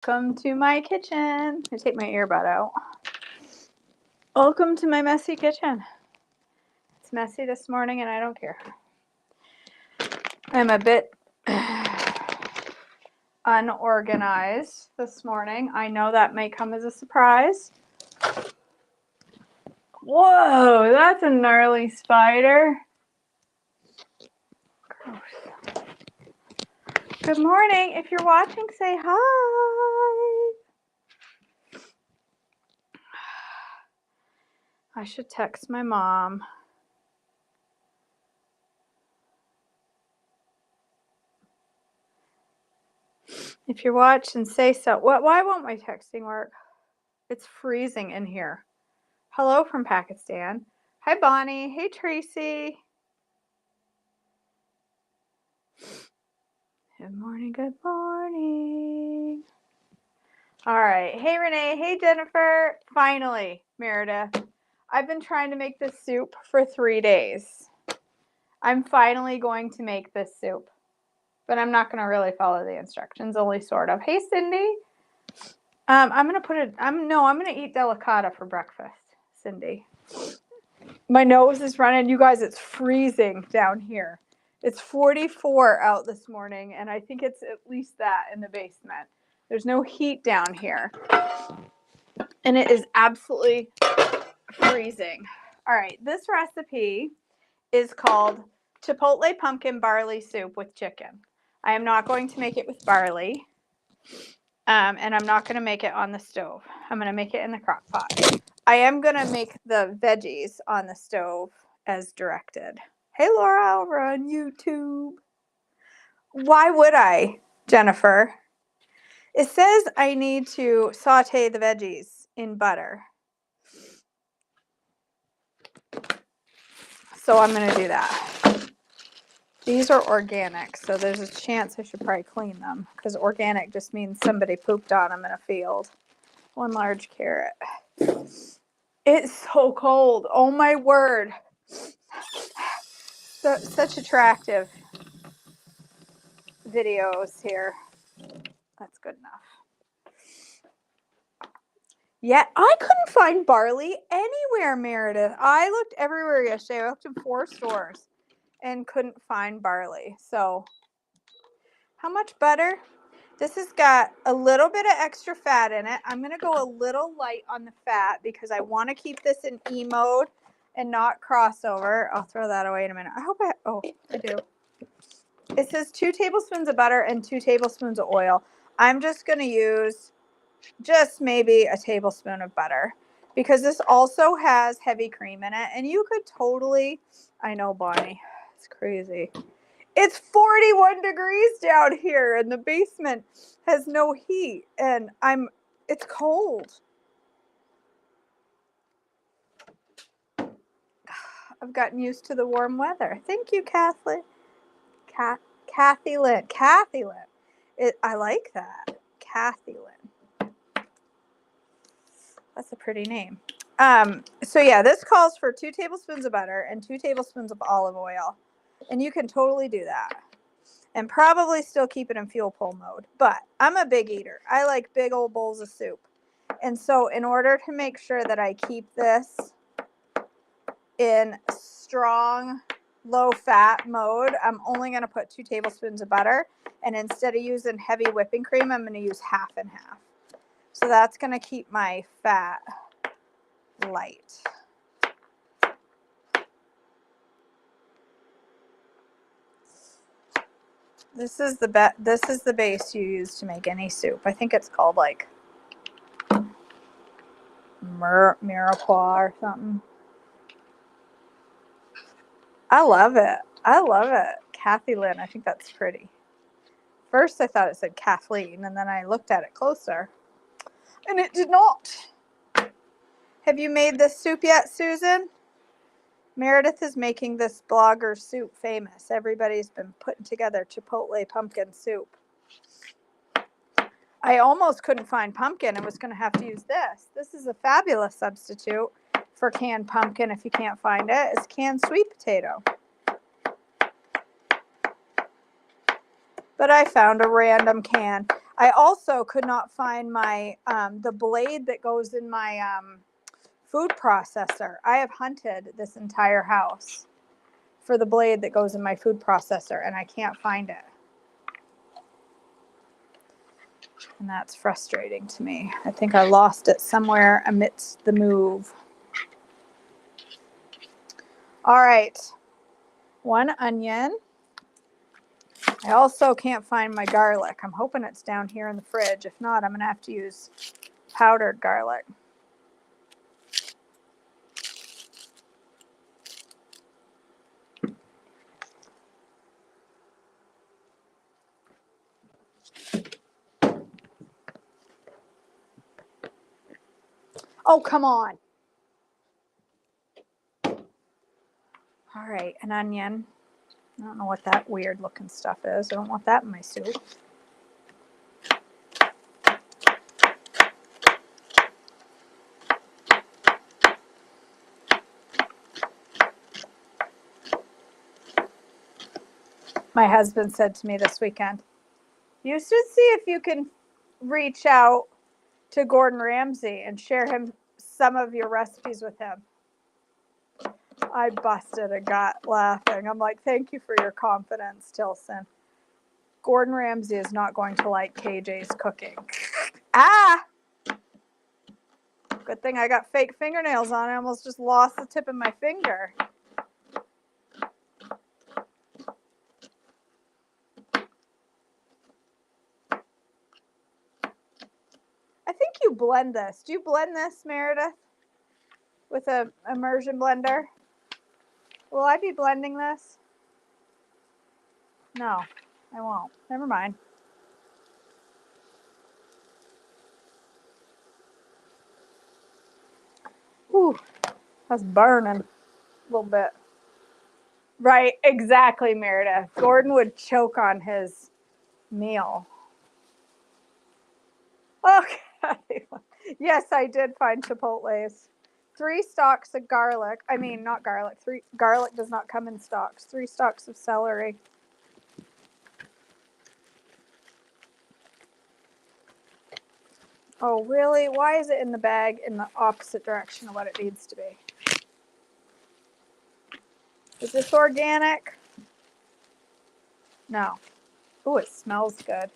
Welcome to my kitchen. I take my earbud out. Welcome to my messy kitchen. It's messy this morning and I don't care. I'm a bit unorganized this morning. I know that may come as a surprise. Whoa, that's a gnarly spider. Gross. Good morning. If you're watching, say hi. I should text my mom. If you're watching, say so. Why won't my texting work? It's freezing in here. Hello from Pakistan. Hi, Bonnie. Hey, Tracy. Good morning. Good morning. All right. Hey, Renee. Hey, Jennifer. Finally, Meredith. I've been trying to make this soup for 3 days. I'm finally going to make this soup, but I'm not going to really follow the instructions, only sort of. Hey, Cindy. I'm going to put it, I'm going to eat delicata for breakfast, Cindy. My nose is running. You guys, it's freezing down here. It's 44 out this morning, and I think it's at least that in the basement. There's no heat down here, and it is absolutely freezing. All right, this recipe is called Chipotle Pumpkin Barley Soup with Chicken. I am not going to make it with barley, and I'm not going to make it on the stove. I'm going to make it in the crock pot. I am going to make the veggies on the stove as directed. Hey, Laura, over on YouTube. Why would I, Jennifer? It says I need to saute the veggies in butter. So I'm going to do that. These are organic, so there's a chance I should probably clean them because organic just means somebody pooped on them in a field. 1 large carrot. It's so cold. Oh my word. Such attractive videos here. That's good enough. Yeah, I couldn't find barley anywhere, Meredith. I looked everywhere yesterday. I looked in 4 stores and couldn't find barley. So, how much butter? This has got a little bit of extra fat in it. I'm going to go a little light on the fat because I want to keep this in E mode and not crossover. I'll throw that away in a minute. I do. It says 2 tablespoons of butter and 2 tablespoons of oil. I'm just going to use just maybe a tablespoon of butter because this also has heavy cream in it. And you could totally, I know, Bonnie, it's crazy. It's 41 degrees down here and the basement has no heat and it's cold. I've gotten used to the warm weather. Thank you, Kathleen. Kathy Lynn. Kathy Lynn. I like that. Kathy Lynn. That's a pretty name. So yeah, this calls for 2 tablespoons of butter and 2 tablespoons of olive oil. And you can totally do that. And probably still keep it in fuel pull mode. But I'm a big eater. I like big old bowls of soup. And so in order to make sure that I keep this in strong, low fat mode, I'm only going to put 2 tablespoons of butter. And instead of using heavy whipping cream, I'm going to use half and half. So that's going to keep my fat light. This is the base you use to make any soup. I think it's called like Mirepoix or something. I love it. I love it. Kathy Lynn. I think that's pretty. First I thought it said Kathleen and then I looked at it closer and it did not. Have you made this soup yet, Susan? Meredith is making this blogger soup famous. Everybody's been putting together Chipotle pumpkin soup. I almost couldn't find pumpkin and was going to have to use this. This is a fabulous substitute for canned pumpkin if you can't find it. It's canned sweet potato. But I found a random can. I also could not find my the blade that goes in my food processor. I have hunted this entire house for the blade that goes in my food processor, and I can't find it. And that's frustrating to me. I think I lost it somewhere amidst the move. All right, 1 onion. I also can't find my garlic. I'm hoping it's down here in the fridge. If not, I'm going to have to use powdered garlic. Oh, come on. All right, an onion. I don't know what that weird looking stuff is. I don't want that in my soup. My husband said to me this weekend, you should see if you can reach out to Gordon Ramsay and share him some of your recipes with him. I busted a gut laughing. I'm like, thank you for your confidence, Tilson. Gordon Ramsay is not going to like KJ's cooking. Ah! Good thing I got fake fingernails on. I almost just lost the tip of my finger. I think you blend this. Do you blend this, Meredith? With an immersion blender? Will I be blending this? No, I won't. Never mind. Whew, that's burning a little bit. Right, exactly, Meredith. Gordon would choke on his meal. Okay. Yes, I did find Chipotle's. 3 stalks of garlic. I mean, not garlic. Garlic does not come in stalks. 3 stalks of celery. Oh, really? Why is it in the bag in the opposite direction of what it needs to be? Is this organic? No. Oh, it smells good.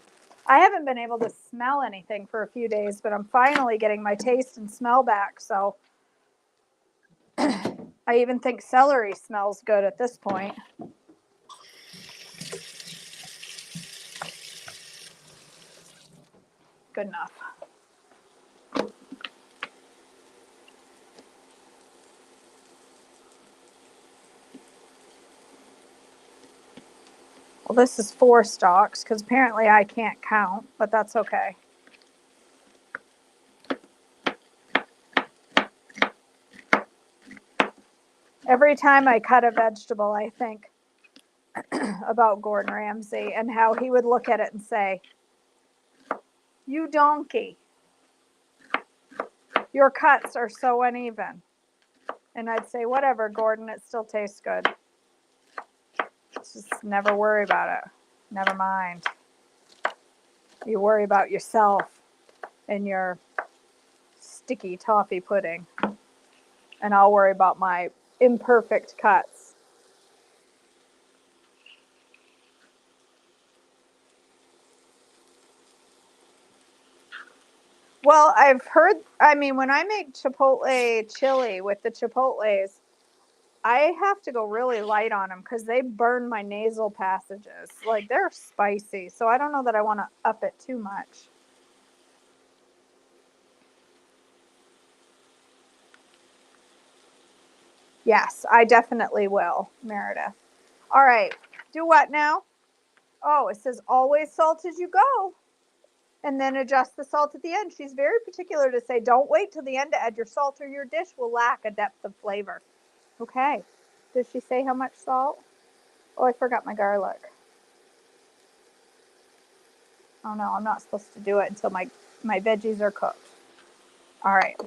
I haven't been able to smell anything for a few days, but I'm finally getting my taste and smell back. So I even think celery smells good at this point. Good enough. Well, this is 4 stalks because apparently I can't count, but that's okay. Every time I cut a vegetable, I think about Gordon Ramsay and how he would look at it and say, "You donkey, your cuts are so uneven." And I'd say, "Whatever, Gordon, it still tastes good. Just never worry about it. Never mind. You worry about yourself and your sticky toffee pudding, and I'll worry about my imperfect cuts." Well, I've heard, I mean, when I make Chipotle chili with the Chipotles, I have to go really light on them because they burn my nasal passages. Like, they're spicy, so I don't know that I want to up it too much. Yes, I definitely will, Meredith. All right, do what now? Oh, it says always salt as you go. And then adjust the salt at the end. She's very particular to say, don't wait till the end to add your salt or your dish will lack a depth of flavor. Okay. Does she say how much salt? Oh, I forgot my garlic. Oh no, I'm not supposed to do it until my veggies are cooked. All right.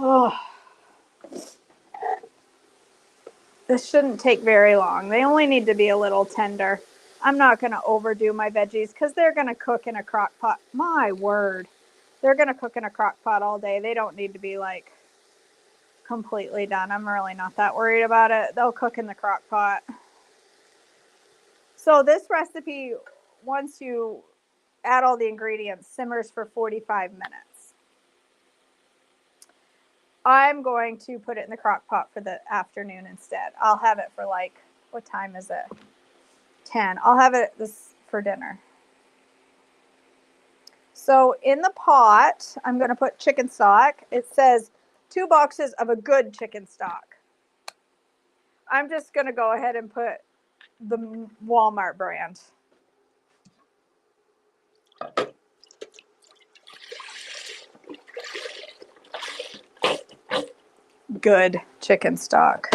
Oh. This shouldn't take very long. They only need to be a little tender. I'm not going to overdo my veggies because they're going to cook in a crock pot. My word. They're going to cook in a crock pot all day. They don't need to be like completely done. I'm really not that worried about it. They'll cook in the crock pot. So this recipe, once you add all the ingredients, simmers for 45 minutes. I'm going to put it in the crock pot for the afternoon instead. I'll have it for like, what time is it? 10. I'll have it this for dinner. So in the pot, I'm going to put chicken stock. It says 2 boxes of a good chicken stock. I'm just going to go ahead and put the Walmart brand. Good chicken stock.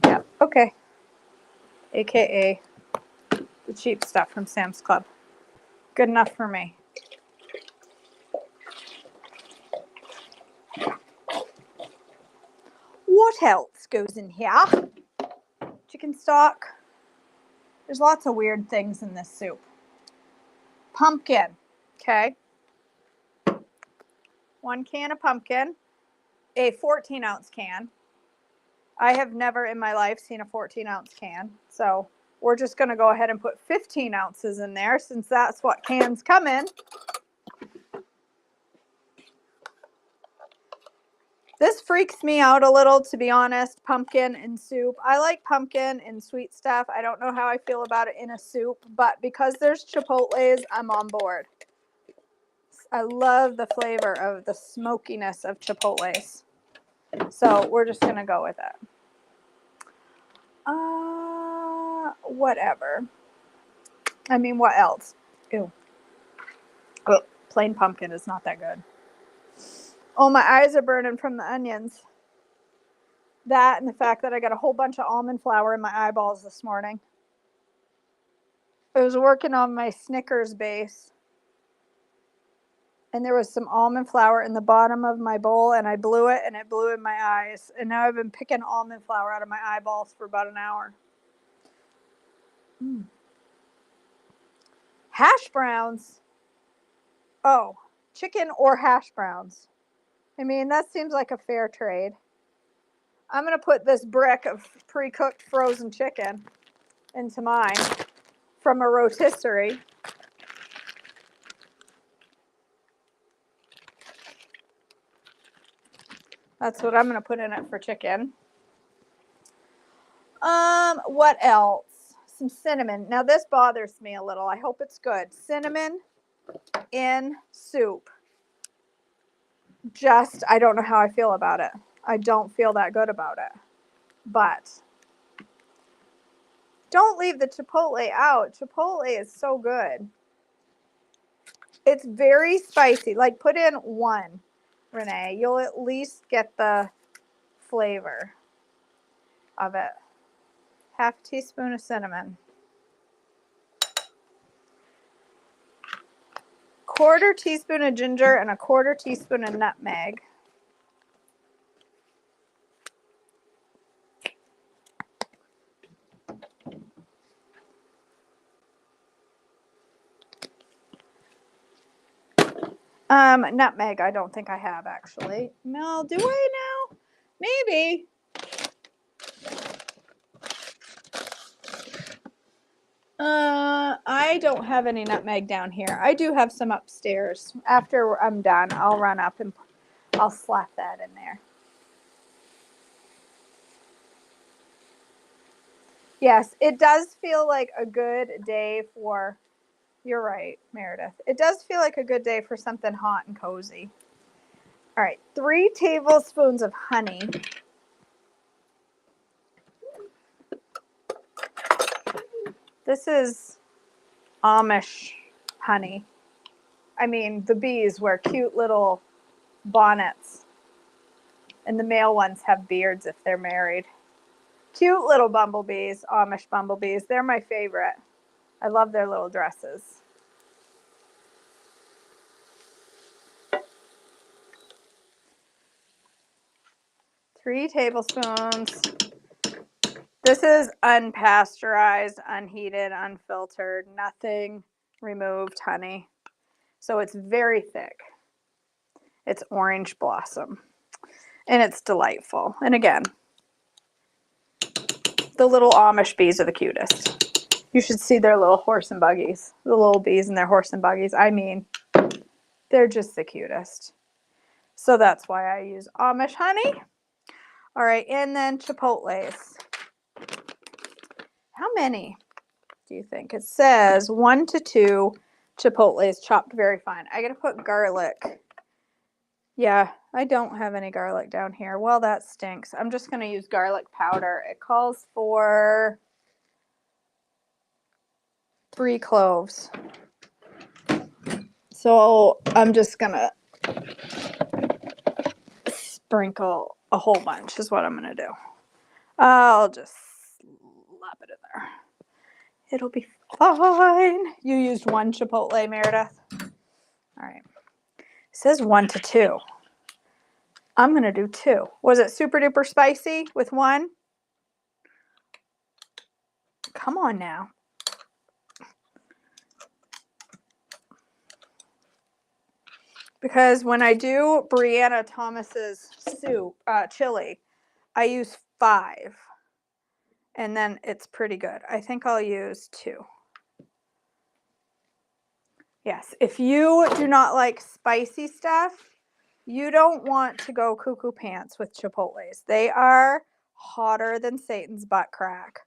Yeah, okay. AKA the cheap stuff from Sam's Club. Good enough for me. What else goes in here? Chicken stock. There's lots of weird things in this soup. Pumpkin. Okay. 1 can of pumpkin. A 14-ounce can. I have never in my life seen a 14-ounce can. So we're just going to go ahead and put 15 ounces in there since that's what cans come in. This freaks me out a little, to be honest, pumpkin in soup. I like pumpkin in sweet stuff. I don't know how I feel about it in a soup, but because there's Chipotles, I'm on board. I love the flavor of the smokiness of Chipotles. So we're just going to go with it. Whatever. I mean, what else? Ew. Oh, plain pumpkin is not that good. Oh, my eyes are burning from the onions. That and the fact that I got a whole bunch of almond flour in my eyeballs this morning. I was working on my Snickers base. And there was some almond flour in the bottom of my bowl, and I blew it, and it blew in my eyes. And now I've been picking almond flour out of my eyeballs for about an hour. Hash browns. Oh, chicken or hash browns. I mean, that seems like a fair trade. I'm going to put this brick of pre-cooked frozen chicken into mine from a rotisserie. That's what I'm going to put in it for chicken. What else? Some cinnamon. Now this bothers me a little. I hope it's good. Cinnamon in soup. Just, I don't know how I feel about it. I don't feel that good about it. But don't leave the chipotle out. Chipotle is so good. It's very spicy. Like, put in 1, Renee. You'll at least get the flavor of it. 1/2 teaspoon of cinnamon. 1/4 teaspoon of ginger and 1/4 teaspoon of nutmeg. Nutmeg, I don't think I have actually. No, do I now? Maybe. I don't have any nutmeg down here. I do have some upstairs. After I'm done, I'll run up and I'll slap that in there. Yes, it does feel like a good day for, you're right, Meredith. It does feel like a good day for something hot and cozy. All right, 3 tablespoons of honey. This is Amish honey. I mean, the bees wear cute little bonnets, and the male ones have beards if they're married. Cute little bumblebees, Amish bumblebees. They're my favorite. I love their little dresses. Three tablespoons. This is unpasteurized, unheated, unfiltered, nothing removed honey. So it's very thick. It's orange blossom. And it's delightful. And again, the little Amish bees are the cutest. You should see their little horse and buggies. The little bees and their horse and buggies. I mean, they're just the cutest. So that's why I use Amish honey. All right, and then chipotles. How many do you think? It says 1 to 2 chipotles chopped very fine. I gotta put garlic. Yeah, I don't have any garlic down here. Well, that stinks. I'm just gonna use garlic powder. It calls for 3 cloves. So I'm just gonna sprinkle a whole bunch is what I'm gonna do. I'll just slap it in there. It'll be fine. You used 1 chipotle, Meredith. All right. It says 1 to 2. I'm gonna do 2. Was it super duper spicy with 1? Come on now. Because when I do Brianna Thomas's soup, chili, I use 5. And then it's pretty good. I think I'll use 2. Yes, if you do not like spicy stuff, you don't want to go cuckoo pants with chipotles. They are hotter than Satan's butt crack.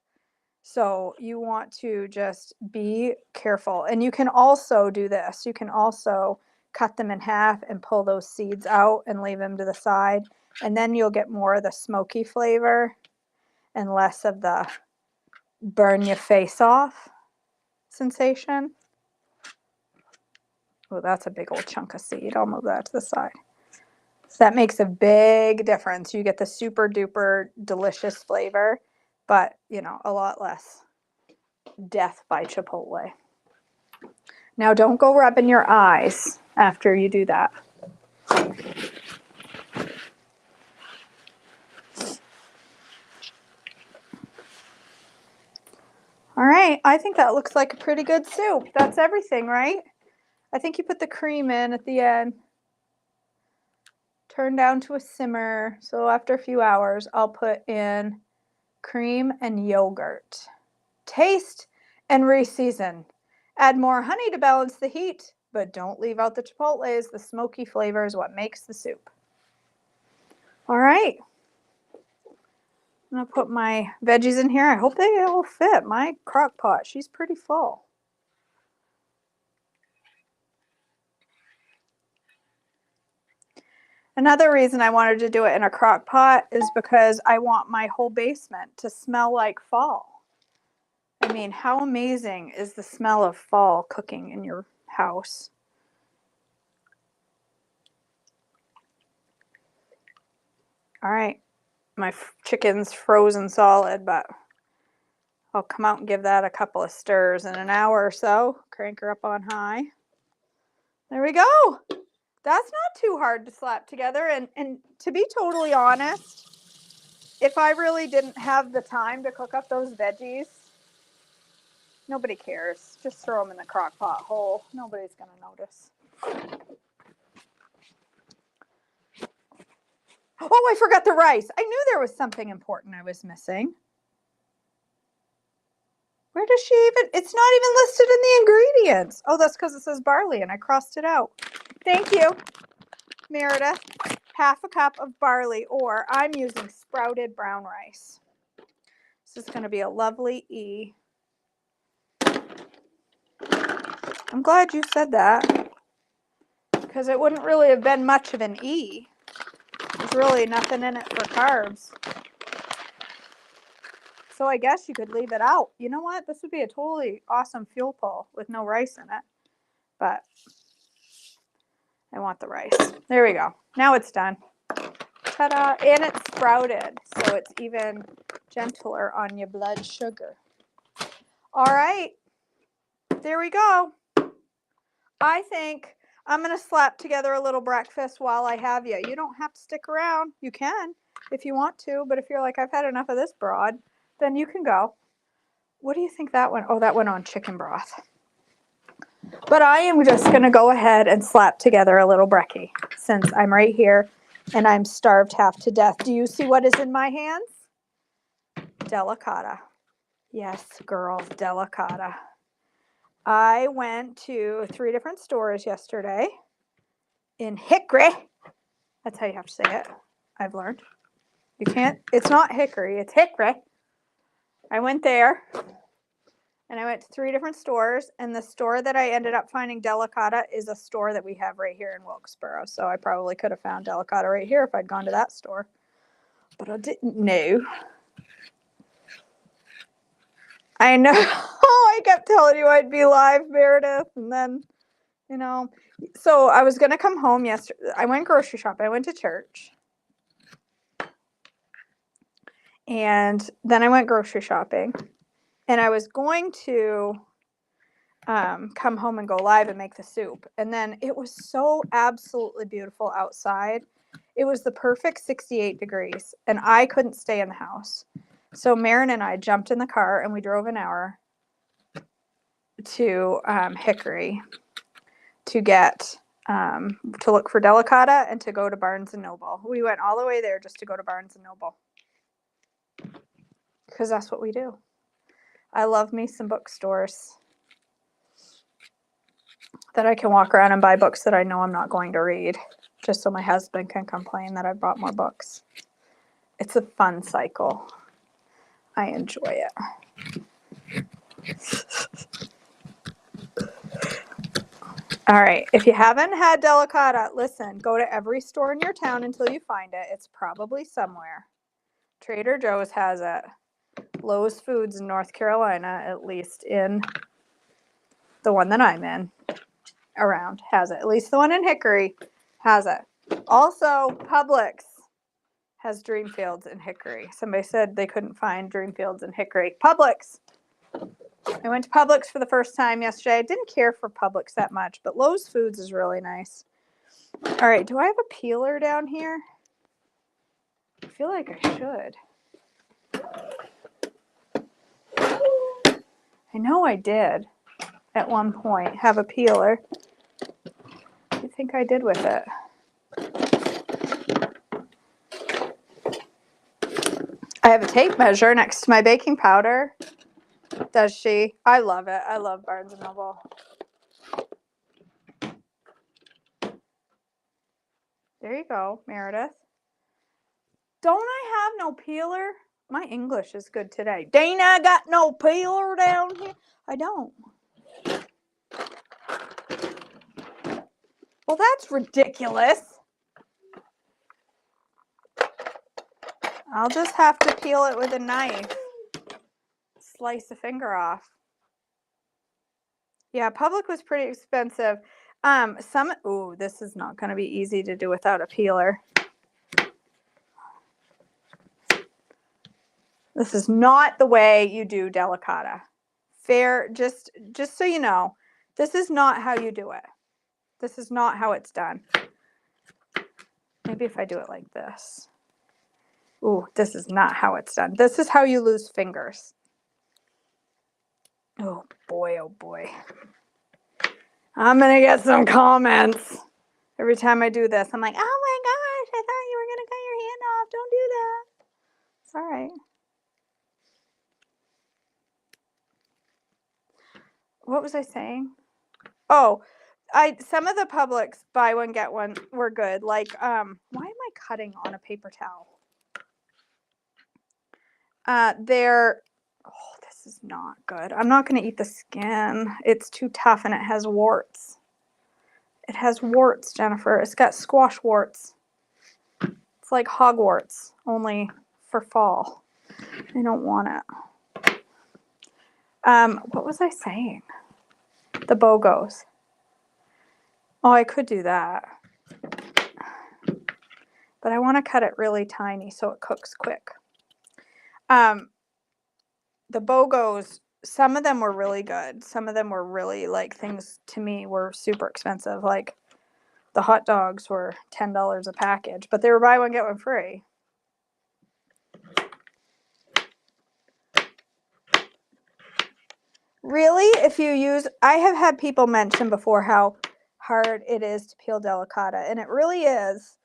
So you want to just be careful. And you can also do this. You can also cut them in half and pull those seeds out and leave them to the side. And then you'll get more of the smoky flavor and less of the burn your face off sensation. Oh, that's a big old chunk of seed. I'll move that to the side. So that makes a big difference. You get the super duper delicious flavor, but you know, a lot less death by chipotle. Now don't go rubbing your eyes after you do that. All right, I think that looks like a pretty good soup. That's everything, right? I think you put the cream in at the end. Turn down to a simmer. So after a few hours, I'll put in cream and yogurt. Taste and reseason. Add more honey to balance the heat, but don't leave out the chipotles. The smoky flavor is what makes the soup. All right. I'm gonna put my veggies in here. I hope they all fit. My crock pot, she's pretty full. Another reason I wanted to do it in a crock pot is because I want my whole basement to smell like fall. I mean, how amazing is the smell of fall cooking in your house? All right, my chicken's frozen solid, but I'll come out and give that a couple of stirs in an hour or so. Crank her up on high. There we go. That's not too hard to slap together. And to be totally honest, if I really didn't have the time to cook up those veggies, nobody cares. Just throw them in the crock pot whole. Nobody's going to notice. Oh, I forgot the rice. I knew there was something important I was missing. Where does she even? It's not even listed in the ingredients. Oh, that's because it says barley and I crossed it out. Thank you, Meredith. Half a cup of barley, or I'm using sprouted brown rice. This is going to be a lovely E. I'm glad you said that, because it wouldn't really have been much of an E. There's really nothing in it for carbs. So I guess you could leave it out. You know what? This would be a totally awesome fuel pull with no rice in it. But I want the rice. There we go. Now it's done. Ta-da! And it's sprouted, so it's even gentler on your blood sugar. All right. There we go. I think I'm going to slap together a little breakfast while I have you. You don't have to stick around. You can if you want to, but if you're like, I've had enough of this broad, then you can go. What do you think that went? Oh, that went on chicken broth. But I am just going to go ahead and slap together a little brekkie since I'm right here and I'm starved half to death. Do you see what is in my hands? Delicata. Yes, girl, delicata. I went to 3 different stores yesterday in Hickory. That's how you have to say it. I've learned. You can't, it's not Hickory, it's Hickory. I went there and I went to 3 different stores, and the store that I ended up finding delicata is a store that we have right here in Wilkesboro. So I probably could have found delicata right here if I'd gone to that store, but I didn't know. I know. I kept telling you I'd be live, Meredith, and then, you know. So I was going to come home yesterday. I went grocery shopping. I went to church. And then I went grocery shopping. And I was going to come home and go live and make the soup. And then it was so absolutely beautiful outside. It was the perfect 68 degrees. And I couldn't stay in the house. So Marin and I jumped in the car and we drove an hour to Hickory to get to look for delicata and to go to Barnes and Noble. We went all the way there just to go to Barnes and Noble because that's what we do. I love me some bookstores that I can walk around and buy books that I know I'm not going to read, just so my husband can complain that I bought more books. It's a fun cycle. I enjoy it. All right, if you haven't had delicata, listen, go to every store in your town until you find it. It's probably somewhere. Trader Joe's has it. Lowe's Foods in North Carolina, at least in the one that I'm in, around, has it. At least the one in Hickory has it. Also, Publix has Dreamfields in Hickory. Somebody said they couldn't find Dreamfields in Hickory. Publix. I went to Publix for the first time yesterday. I didn't care for Publix that much, but Lowe's Foods is really nice. All right, do I have a peeler down here? I feel like I should. I know I did at one point have a peeler. What do you think I did with it? I have a tape measure next to my baking powder. Does she? I love it. I love Barnes & Noble. There you go, Meredith. Don't I have no peeler? My English is good today. Dana got no peeler down here? I don't. Well, that's ridiculous. I'll just have to peel it with a knife. Slice a finger off. Yeah, Publix was pretty expensive. Ooh, this is not going to be easy to do without a peeler. This is not the way you do delicata. Fair, just so you know, this is not how you do it. This is not how it's done. Maybe if I do it like this. Ooh, this is not how it's done. This is how you lose fingers. Oh boy, oh boy. I'm going to get some comments every time I do this. I'm like, oh my gosh, I thought you were going to cut your hand off. Don't do that. It's all right. What was I saying? Oh, some of the Publix buy one, get one were good. Like, why am I cutting on a paper towel? Oh, this is not good. I'm not going to eat the skin. It's too tough and it has warts. It has warts, Jennifer. It's got squash warts. It's like Hogwarts, only for fall. I don't want it. What was I saying? The BOGOs. Oh, I could do that. But I want to cut it really tiny so it cooks quick. The BOGOs, some of them were really good. Some of them were really, like, things to me were super expensive. Like, the hot dogs were $10 a package, but they were buy one, get one free. Really, if you use, I have had people mention before how hard it is to peel delicata, and it really is.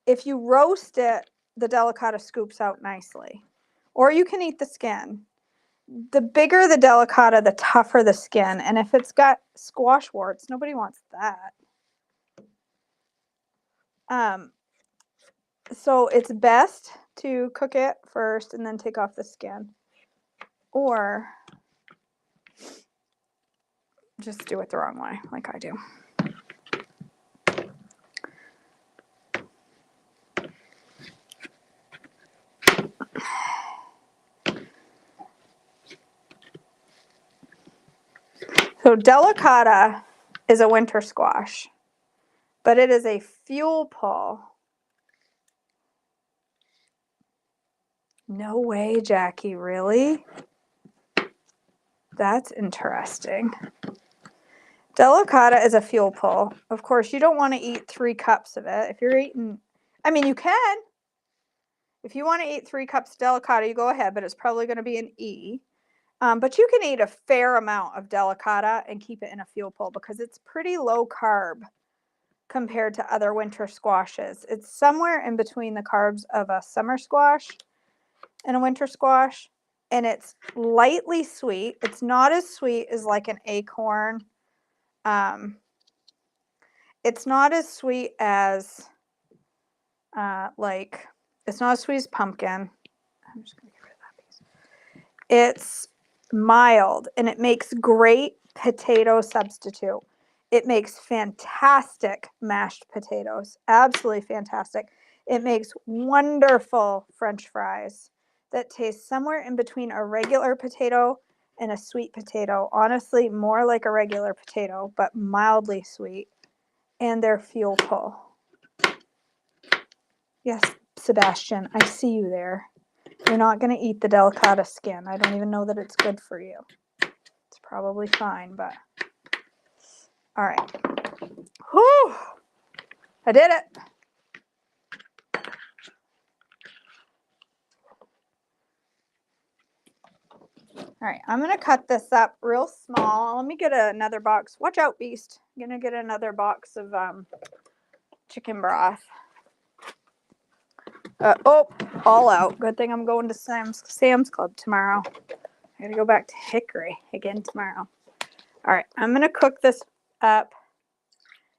If you roast it, the delicata scoops out nicely. Or you can eat the skin. The bigger the delicata, the tougher the skin. And if it's got squash warts, nobody wants that. So it's best to cook it first and then take off the skin. Or just do it the wrong way, like I do. So delicata is a winter squash, but it is a fuel pull. No way, Jackie, really? That's interesting. Delicata is a fuel pull. Of course, you don't want to eat 3 cups of it. If you're eating, I mean, you can. If you want to eat 3 cups of delicata, you go ahead, but it's probably going to be an E. But you can eat a fair amount of delicata and keep it in a fuel pull because it's pretty low carb compared to other winter squashes. It's somewhere in between the carbs of a summer squash and a winter squash, and it's lightly sweet. It's not as sweet as like an acorn. It's not as sweet as it's not as sweet as pumpkin. I'm just gonna get rid of that piece. It's mild and it makes great potato substitute. It makes fantastic mashed potatoes. Absolutely fantastic. It makes wonderful French fries that taste somewhere in between a regular potato and a sweet potato. Honestly, more like a regular potato, but mildly sweet. And they're fuel pull. Yes, Sebastian, I see you there. You're not going to eat the delicata skin. I don't even know that it's good for you. It's probably fine, but all right. Whew! I did it. All right, I'm going to cut this up real small. Let me get another box. Watch out, Beast. I'm going to get another box of chicken broth. All out. Good thing I'm going to Sam's Club tomorrow. I got to go back to Hickory again tomorrow. All right, I'm going to cook this up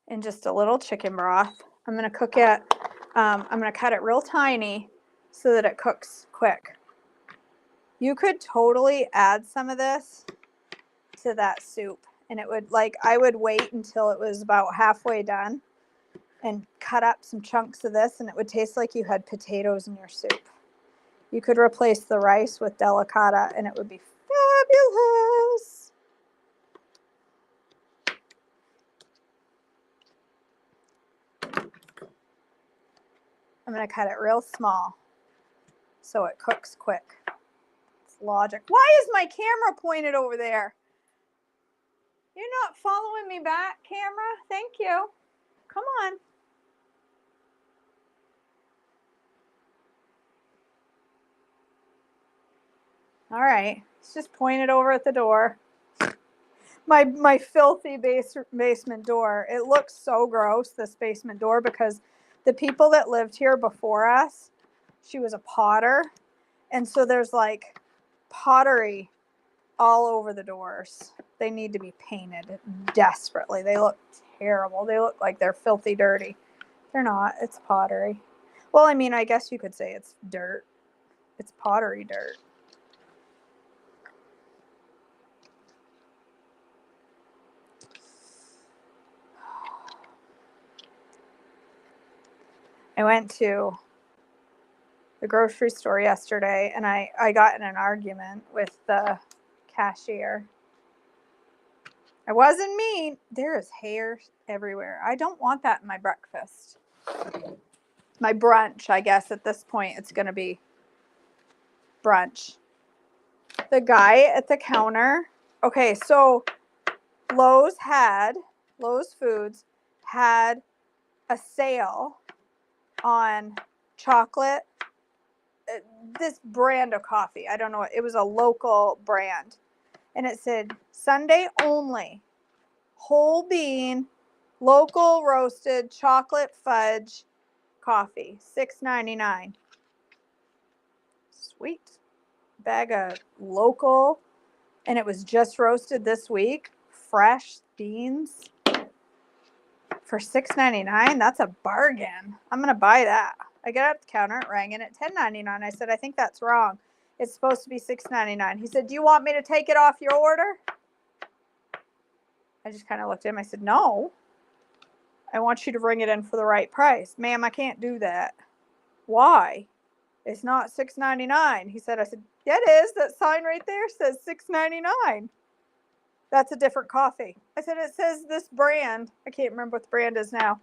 in just a little chicken broth. I'm going to cook it, I'm going to cut it real tiny so that it cooks quick. You could totally add some of this to that soup, and it would, like, I would wait until it was about halfway done and cut up some chunks of this, and it would taste like you had potatoes in your soup. You could replace the rice with delicata, and it would be fabulous. I'm going to cut it real small so it cooks quick. It's logic. Why is my camera pointed over there? You're not following me back, camera? Thank you. Come on. All right. It's just pointed over at the door. My filthy basement door. It looks so gross, this basement door, because the people that lived here before us, she was a potter. And so there's like pottery all over the doors. They need to be painted desperately. They look terrible. They look like they're filthy dirty. They're not. It's pottery. Well, I mean, I guess you could say it's dirt. It's pottery dirt. I went to the grocery store yesterday and I got in an argument with the cashier. I wasn't mean. There is hair everywhere. I don't want that in my breakfast. My brunch, I guess at this point it's going to be brunch. The guy at the counter. Okay, so Lowe's Foods had a sale on chocolate, this brand of coffee. I don't know. It was a local brand. and it said Sunday only, whole bean, local roasted chocolate fudge coffee, $6.99. Sweet. Bag of local, and it was just roasted this week. Fresh beans for $6.99. That's a bargain. I'm gonna buy that. I got up the counter, it rang in at $10.99. I said, I think that's wrong. It's supposed to be $6.99. He said, do you want me to take it off your order? I just kind of looked at him. I said, no. I want you to bring it in for the right price. Ma'am, I can't do that. Why? It's not $6.99. He said, I said, yeah, it is. That sign right there says $6.99. That's a different coffee. I said, it says this brand. I can't remember what the brand is now.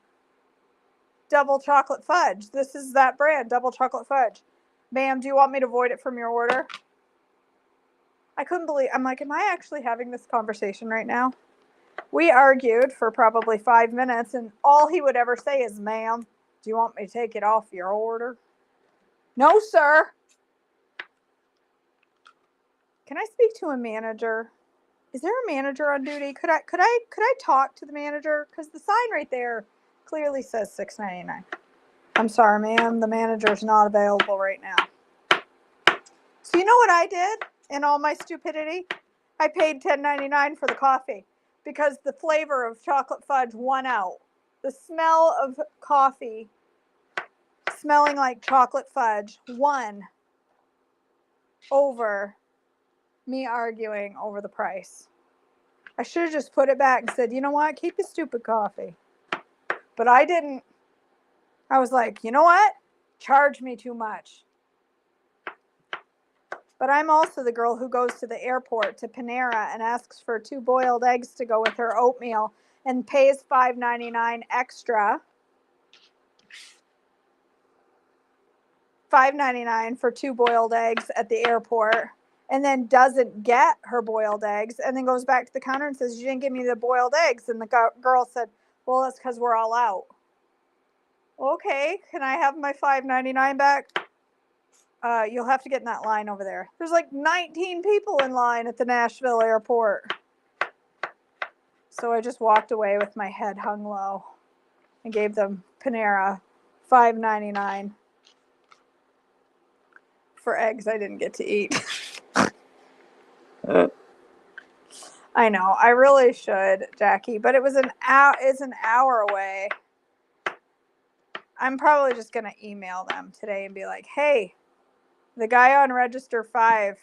Double chocolate fudge. This is that brand, double chocolate fudge. Ma'am, do you want me to void it from your order? I couldn't believe, I'm like, am I actually having this conversation right now? We argued for probably 5 minutes, and all he would ever say is, ma'am, do you want me to take it off your order? No, sir. Can I speak to a manager? Is there a manager on duty? Could I talk to the manager? Because the sign right there clearly says $6.99. I'm sorry, ma'am. The manager's not available right now. So you know what I did in all my stupidity? I paid $10.99 for the coffee because the flavor of chocolate fudge won out. The smell of coffee smelling like chocolate fudge won over me arguing over the price. I should have just put it back and said, you know what? Keep your stupid coffee. But I didn't. I was like, you know what? Charge me too much. But I'm also the girl who goes to the airport to Panera and asks for 2 boiled eggs to go with her oatmeal and pays $5.99 extra. $5.99 for 2 boiled eggs at the airport, and then doesn't get her boiled eggs, and then goes back to the counter and says, you didn't give me the boiled eggs. And the girl said, well, that's because we're all out. Okay, can I have my $5.99 back? You'll have to get in that line over there. There's like 19 people in line at the Nashville airport. So I just walked away with my head hung low and gave them Panera $5.99 for eggs I didn't get to eat. I know, I really should, Jackie, but it's an hour away. I'm probably just gonna email them today and be like, hey, the guy on register 5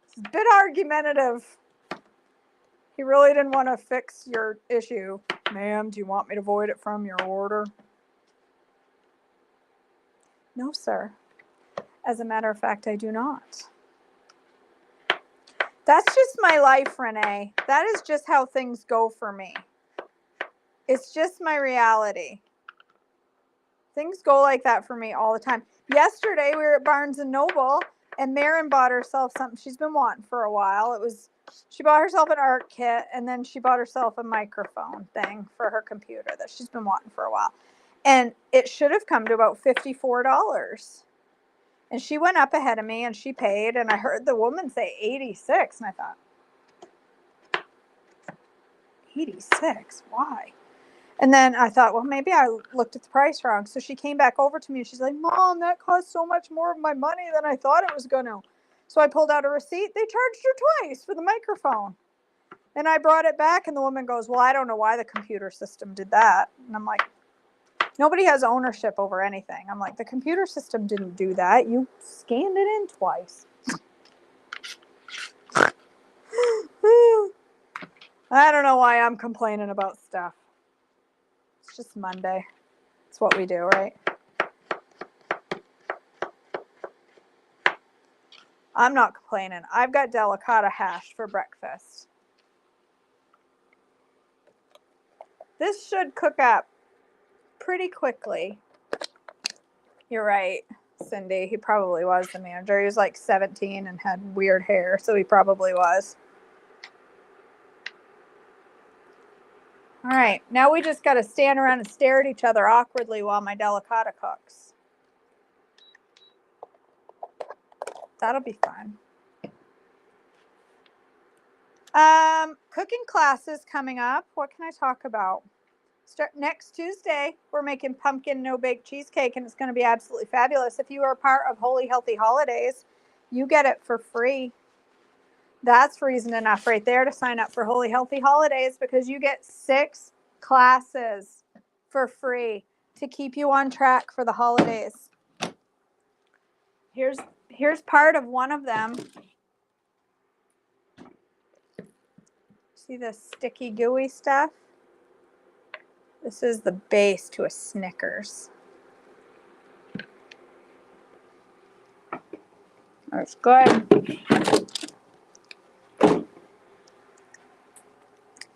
is a bit argumentative. He really didn't want to fix your issue. Ma'am, do you want me to void it from your order? No, sir. As a matter of fact, I do not. That's just my life, Renee. That is just how things go for me. It's just my reality. Things go like that for me all the time. Yesterday, we were at Barnes & Noble, and Marin bought herself something she's been wanting for a while. She bought herself an art kit, and then she bought herself a microphone thing for her computer that she's been wanting for a while. And it should have come to about $54. And she went up ahead of me, and she paid, and I heard the woman say 86, and I thought, 86? Why? And then I thought, well, maybe I looked at the price wrong. So she came back over to me, and she's like, Mom, that cost so much more of my money than I thought it was going to. So I pulled out a receipt. They charged her twice for the microphone. And I brought it back, and the woman goes, well, I don't know why the computer system did that. And I'm like, nobody has ownership over anything. I'm like, the computer system didn't do that. You scanned it in twice. I don't know why I'm complaining about stuff. It's just Monday. It's what we do, right? I'm not complaining. I've got delicata hash for breakfast. This should cook up pretty quickly. You're right, Cindy. He probably was the manager. He was like 17 and had weird hair, so he probably was. All right, now we just got to stand around and stare at each other awkwardly while my delicata cooks. That'll be fun. Cooking classes coming up. What can I talk about? Start next Tuesday. We're making pumpkin no-bake cheesecake, and it's going to be absolutely fabulous. If you are a part of Holy Healthy Holidays, you get it for free. That's reason enough right there to sign up for Holy Healthy Holidays, because you get 6 classes for free to keep you on track for the holidays. Here's part of one of them. See this sticky gooey stuff? This is the base to a Snickers. That's good.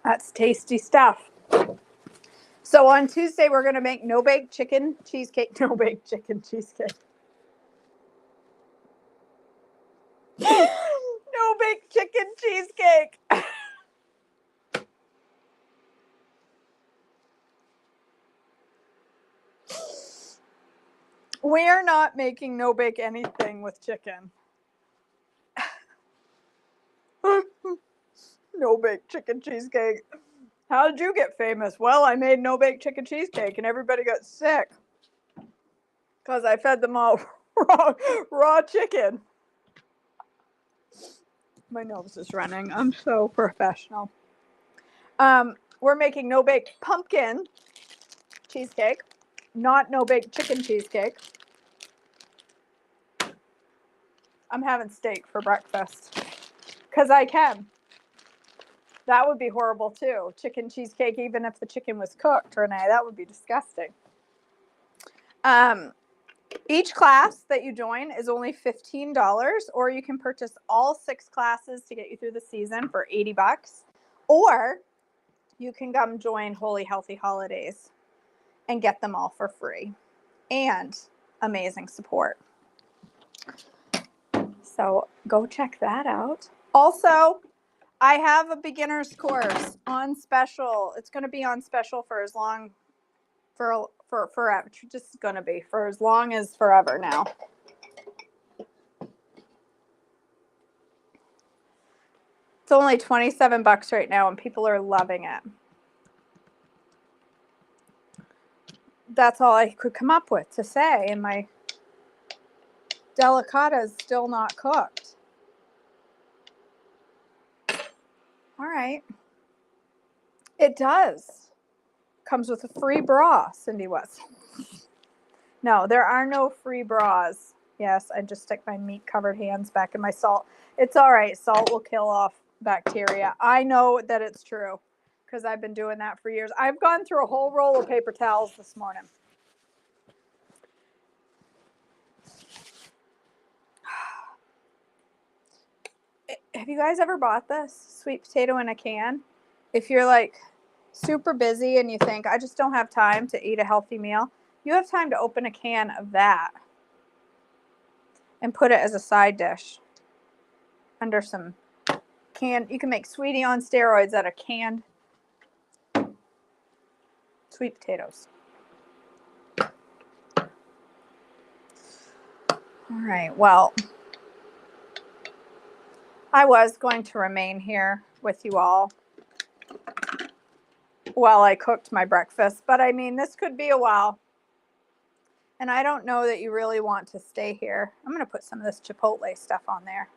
That's tasty stuff. So on Tuesday, we're going to make no-bake chicken cheesecake. No-bake chicken cheesecake. No-bake chicken cheesecake. We are not making no-bake anything with chicken. No-bake chicken cheesecake. How did you get famous? Well, I made no-bake chicken cheesecake and everybody got sick because I fed them all raw chicken. My nose is running. I'm so professional. We're making no-bake pumpkin cheesecake, not no-bake chicken cheesecake. I'm having steak for breakfast because I can. That would be horrible too. Chicken cheesecake, even if the chicken was cooked, Renee, that would be disgusting. Each class that you join is only $15, or you can purchase all 6 classes to get you through the season for $80. Or you can come join Holy Healthy Holidays and get them all for free and amazing support. So go check that out. Also, I have a beginner's course on special. It's going to be on special for as long, for forever. Just going to be for as long as forever now. It's only $27 right now, and people are loving it. That's all I could come up with to say, and my delicata is still not cooked. All right. It does. Comes with a free bra, Cindy West. No, there are no free bras. Yes, I just stick my meat-covered hands back in my salt. It's all right. Salt will kill off bacteria. I know that it's true because I've been doing that for years. I've gone through a whole roll of paper towels this morning. Have you guys ever bought this sweet potato in a can? If you're like super busy and you think, I just don't have time to eat a healthy meal, you have time to open a can of that and put it as a side dish under some canned. You can make sweetie on steroids out of canned sweet potatoes. All right, well, I was going to remain here with you all while I cooked my breakfast, but I mean, this could be a while. And I don't know that you really want to stay here. I'm going to put some of this chipotle stuff on there.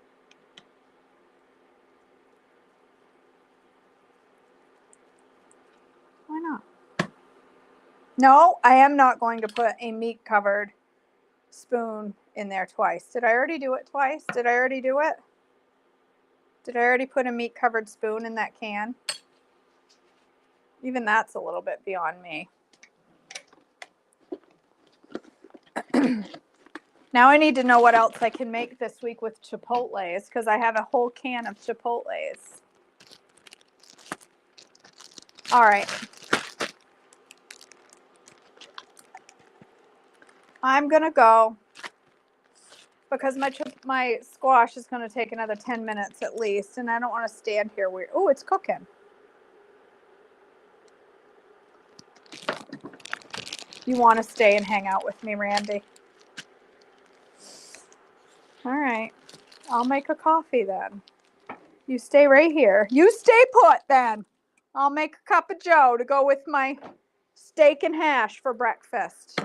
Why not? No, I am not going to put a meat-covered spoon in there twice. Did I already do it twice? Did I already do it? Did I already put a meat-covered spoon in that can? Even that's a little bit beyond me. Now I need to know what else I can make this week with chipotles, because I have a whole can of chipotles. All right. I'm going to go because my squash is going to take another 10 minutes at least, and I don't want to stand here weird. Oh, it's cooking. You want to stay and hang out with me, Randy? All right. I'll make a coffee then. You stay right here. You stay put then. I'll make a cup of joe to go with my steak and hash for breakfast.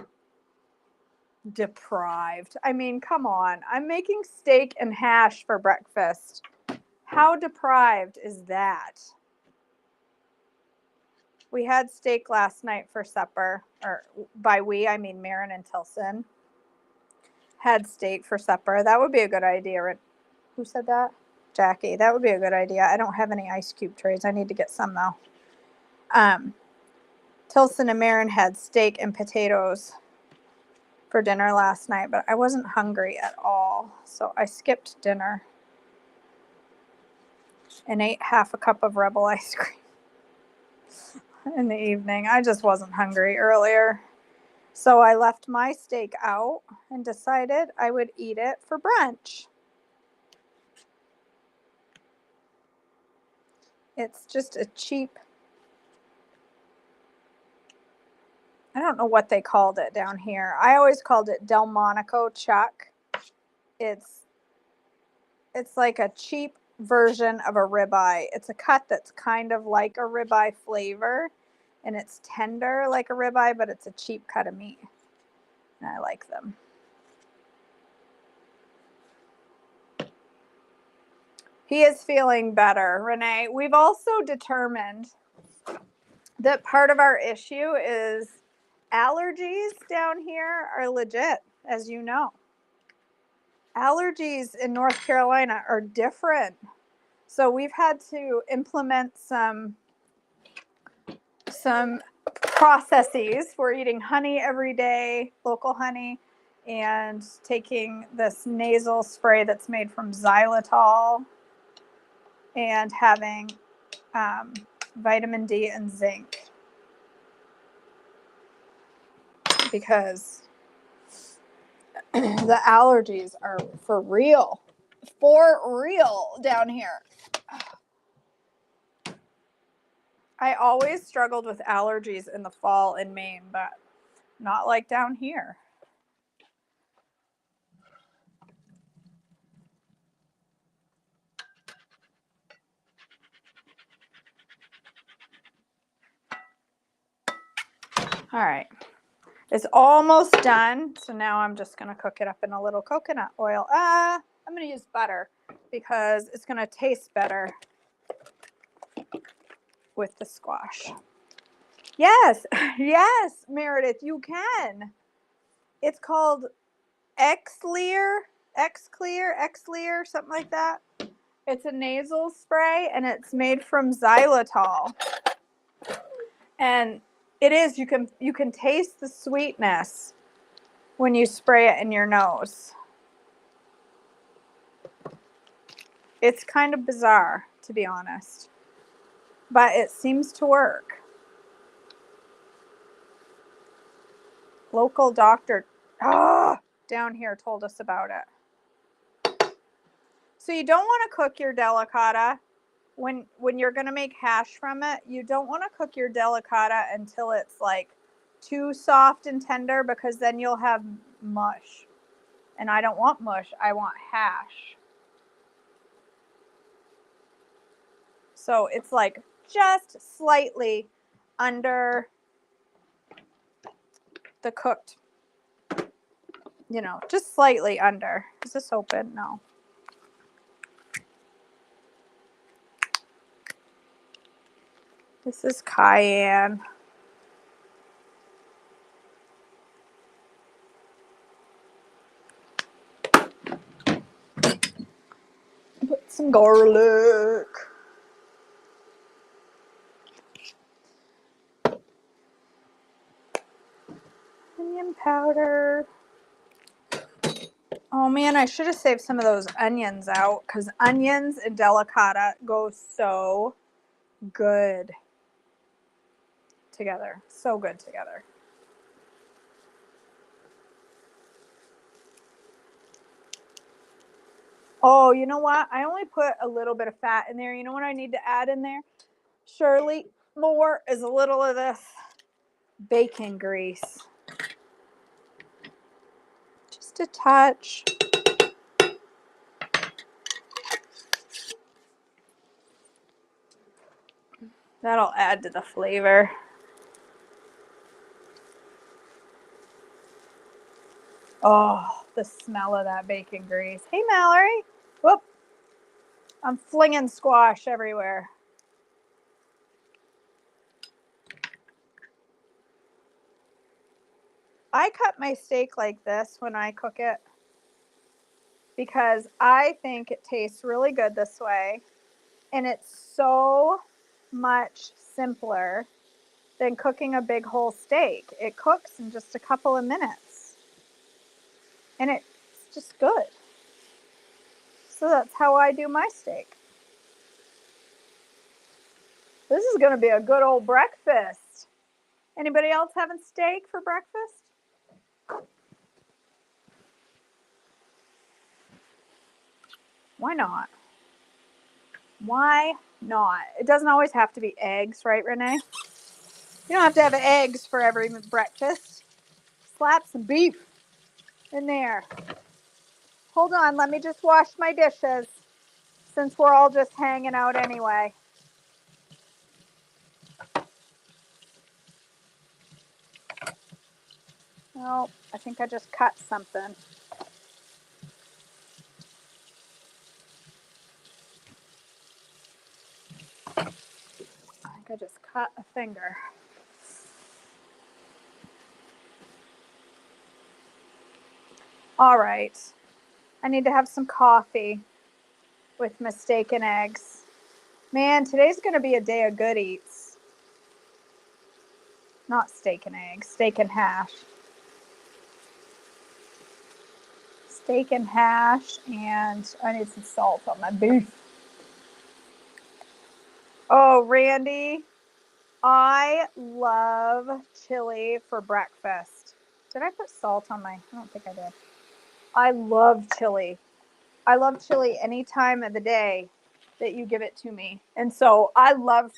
Deprived. I mean, come on. I'm making steak and hash for breakfast. How deprived is that? We had steak last night for supper. Or by we, I mean Marin and Tilson. Had steak for supper. That would be a good idea. Who said that? Jackie. That would be a good idea. I don't have any ice cube trays. I need to get some though. Tilson and Marin had steak and potatoes for dinner last night, but I wasn't hungry at all. So I skipped dinner and ate half a cup of Rebel ice cream in the evening. I just wasn't hungry earlier. So I left my steak out and decided I would eat it for brunch. It's just a cheap, I don't know what they called it down here. I always called it Delmonico chuck. It's like a cheap version of a ribeye. It's a cut that's kind of like a ribeye flavor, and it's tender like a ribeye, but it's a cheap cut of meat. And I like them. He is feeling better, Renee. We've also determined that part of our issue is allergies down here are legit, as you know. Allergies in North Carolina are different. So we've had to implement some processes. We're eating honey every day, local honey, and taking this nasal spray that's made from xylitol, and having vitamin D and zinc, because the allergies are for real down here. I always struggled with allergies in the fall in Maine, but not like down here. All right. It's almost done. So now I'm just going to cook it up in a little coconut oil. I'm going to use butter because it's going to taste better with the squash. Yes. Yes, Meredith, you can. It's called Xlear, something like that. It's a nasal spray and it's made from xylitol. And it is, you can taste the sweetness when you spray it in your nose. It's kind of bizarre, to be honest, but it seems to work. Local doctor down here told us about it. So you don't want to cook your delicata when you're going to make hash from it. You don't want to cook your delicata until it's like too soft and tender, because then you'll have mush. And I don't want mush, I want hash. So it's like just slightly under the cooked, just slightly under. Is this open? No. This is cayenne. Put some garlic. Onion powder. Oh man, I should have saved some of those onions out, because onions and delicata go so good together. So good together. Oh, you know what? I only put a little bit of fat in there. You know what I need to add in there? Shirley, more is a little of this bacon grease. Just a touch. That'll add to the flavor. Oh, the smell of that bacon grease. Hey, Mallory. Whoop. I'm flinging squash everywhere. I cut my steak like this when I cook it because I think it tastes really good this way. And it's so much simpler than cooking a big whole steak. It cooks in just a couple of minutes. And it's just good. So that's how I do my steak. This is going to be a good old breakfast. Anybody else having steak for breakfast? Why not? Why not? It doesn't always have to be eggs, right, Renee? You don't have to have eggs for every breakfast. Slap some beef in there. Hold on, let me just wash my dishes since we're all just hanging out anyway. Oh, I think I just cut something. I think I just cut a finger. All right. I need to have some coffee with my steak and eggs. Man, today's going to be a day of good eats. Not steak and eggs, steak and hash. Steak and hash, and I need some salt on my beef. Oh, Randy, I love chili for breakfast. Did I put salt on my? I don't think I did. I love chili. I love chili any time of the day that you give it to me. And so I love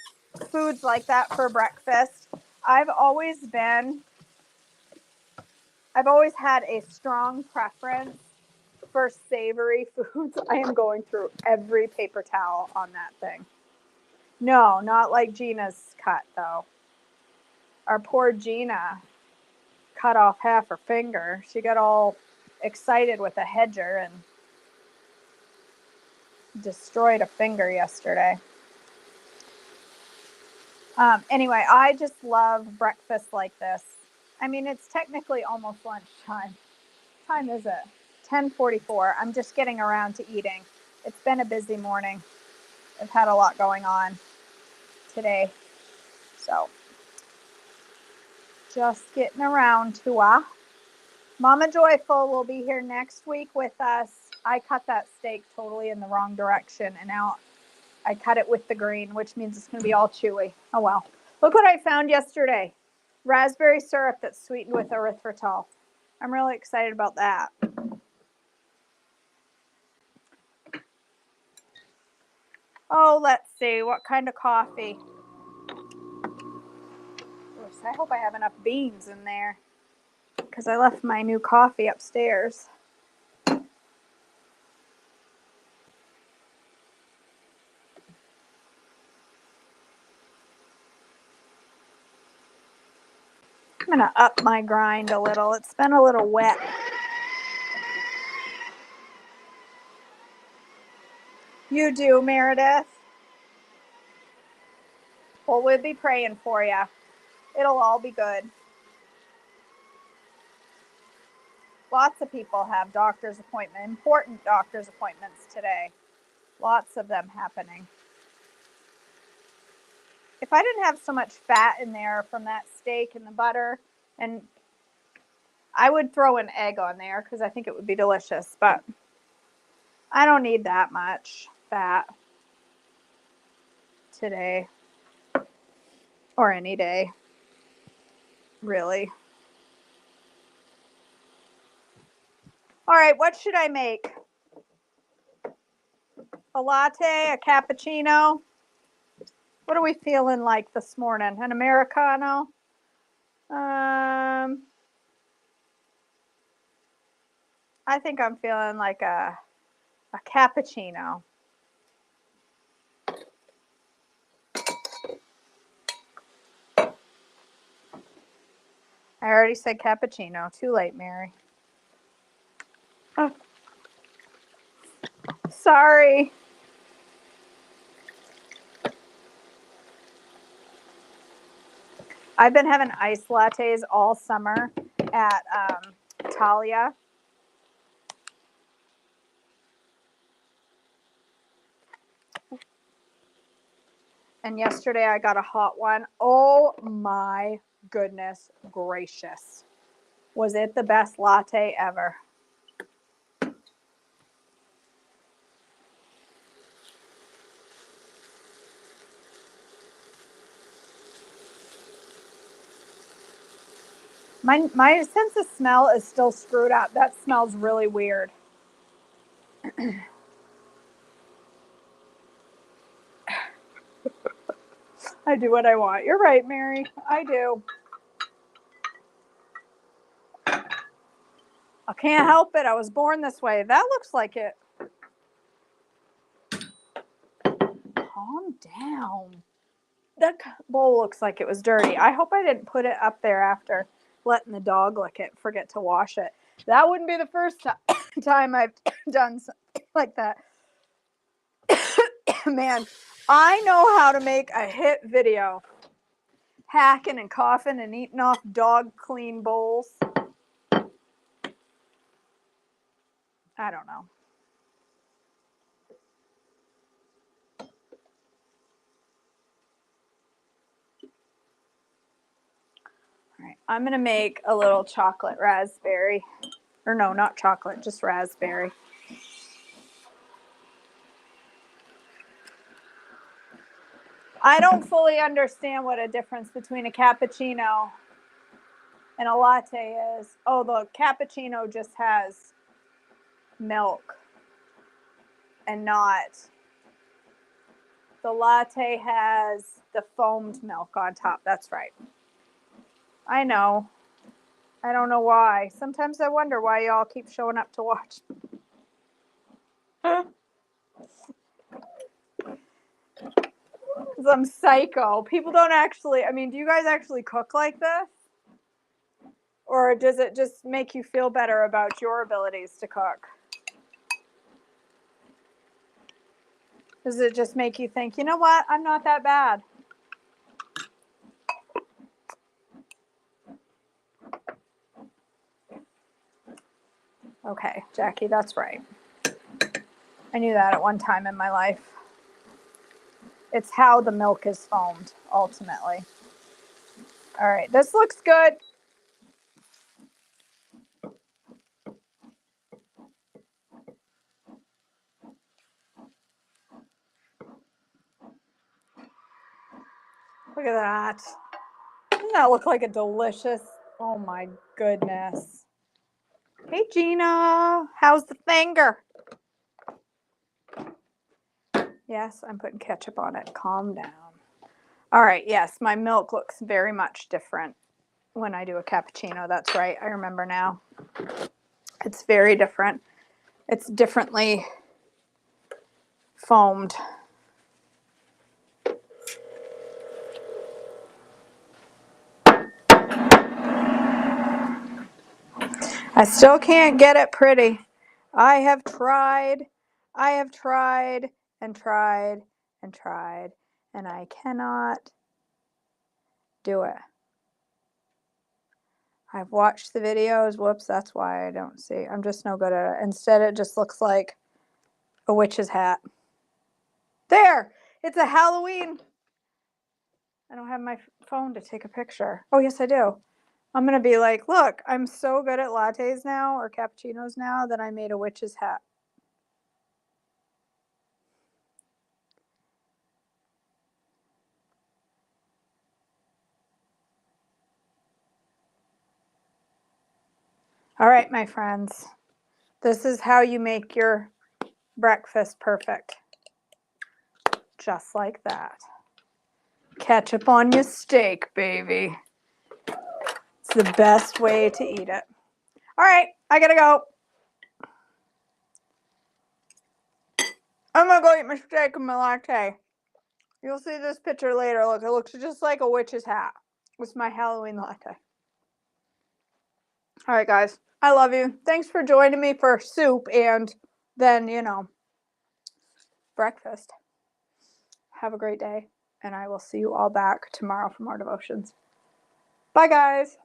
foods like that for breakfast. I've always had a strong preference for savory foods. I am going through every paper towel on that thing. No, not like Gina's cut though. Our poor Gina cut off half her finger. She got all excited with a hedger and destroyed a finger yesterday. Anyway, I just love breakfast like this. I mean, it's technically almost lunchtime. What time is it? 10:44. I'm just getting around to eating. It's been a busy morning. I've had a lot going on today. So, just getting around to Mama Joyful will be here next week with us. I cut that steak totally in the wrong direction, and now I cut it with the green, which means it's going to be all chewy. Oh well. Look what I found yesterday. Raspberry syrup that's sweetened with erythritol. I'm really excited about that. Oh, let's see. What kind of coffee? I hope I have enough beans in there because I left my new coffee upstairs. I'm going to up my grind a little. It's been a little wet. You do, Meredith. Well, we'll be praying for you. It'll all be good. Lots of people have doctor's appointments, important doctor's appointments today. Lots of them happening. If I didn't have so much fat in there from that steak and the butter, and I would throw an egg on there because I think it would be delicious, but I don't need that much fat today or any day, really. All right, what should I make? A latte, a cappuccino? What are we feeling like this morning? An Americano? I think I'm feeling like a cappuccino. I already said cappuccino. Too late, Mary. Oh. Sorry. I've been having iced lattes all summer at Talia. And yesterday I got a hot one. Oh my goodness gracious. Was it the best latte ever? My sense of smell is still screwed up. That smells really weird. I do what I want. You're right, Mary. I do. I can't help it. I was born this way. That looks like it. Calm down. That bowl looks like it was dirty. I hope I didn't put it up there after letting the dog lick it, forget to wash it. That wouldn't be the first time I've done something like that. Man, I know how to make a hit video. Hacking and coughing and eating off dog clean bowls. I don't know. All right, I'm gonna make a little chocolate raspberry. Or no, not chocolate, just raspberry. I don't fully understand what a difference between a cappuccino and a latte is. Oh, the cappuccino just has milk and not. The latte has the foamed milk on top. That's right. I know. I don't know why. Sometimes I wonder why y'all keep showing up to watch. Because I'm psycho. People don't actually, I mean, do you guys actually cook like this? Or does it just make you feel better about your abilities to cook? Does it just make you think, you know what, I'm not that bad? Okay, Jackie, that's right. I knew that at one time in my life. It's how the milk is foamed, ultimately. All right, this looks good. Look at that. Doesn't that look like a delicious, oh my goodness. Hey, Gina, how's the finger? Yes, I'm putting ketchup on it. Calm down. All right, yes, my milk looks very much different when I do a cappuccino. That's right, I remember now. It's very different. It's differently foamed. I still can't get it pretty. I have tried and tried and tried, and I cannot do it. I've watched the videos. Whoops, that's why I don't see. I'm just no good at it. Instead, it just looks like a witch's hat. There! It's a Halloween. I don't have my phone to take a picture. Oh, yes, I do. I'm going to be like, look, I'm so good at lattes now or cappuccinos now that I made a witch's hat. All right, my friends. This is how you make your breakfast perfect. Just like that. Ketchup on your steak, baby. It's the best way to eat it. All right, I gotta go. I'm gonna go eat my steak and my latte. You'll see this picture later. Look, it looks just like a witch's hat. It's my Halloween latte. All right, guys. I love you. Thanks for joining me for soup and then, breakfast. Have a great day, and I will see you all back tomorrow for more devotions. Bye, guys.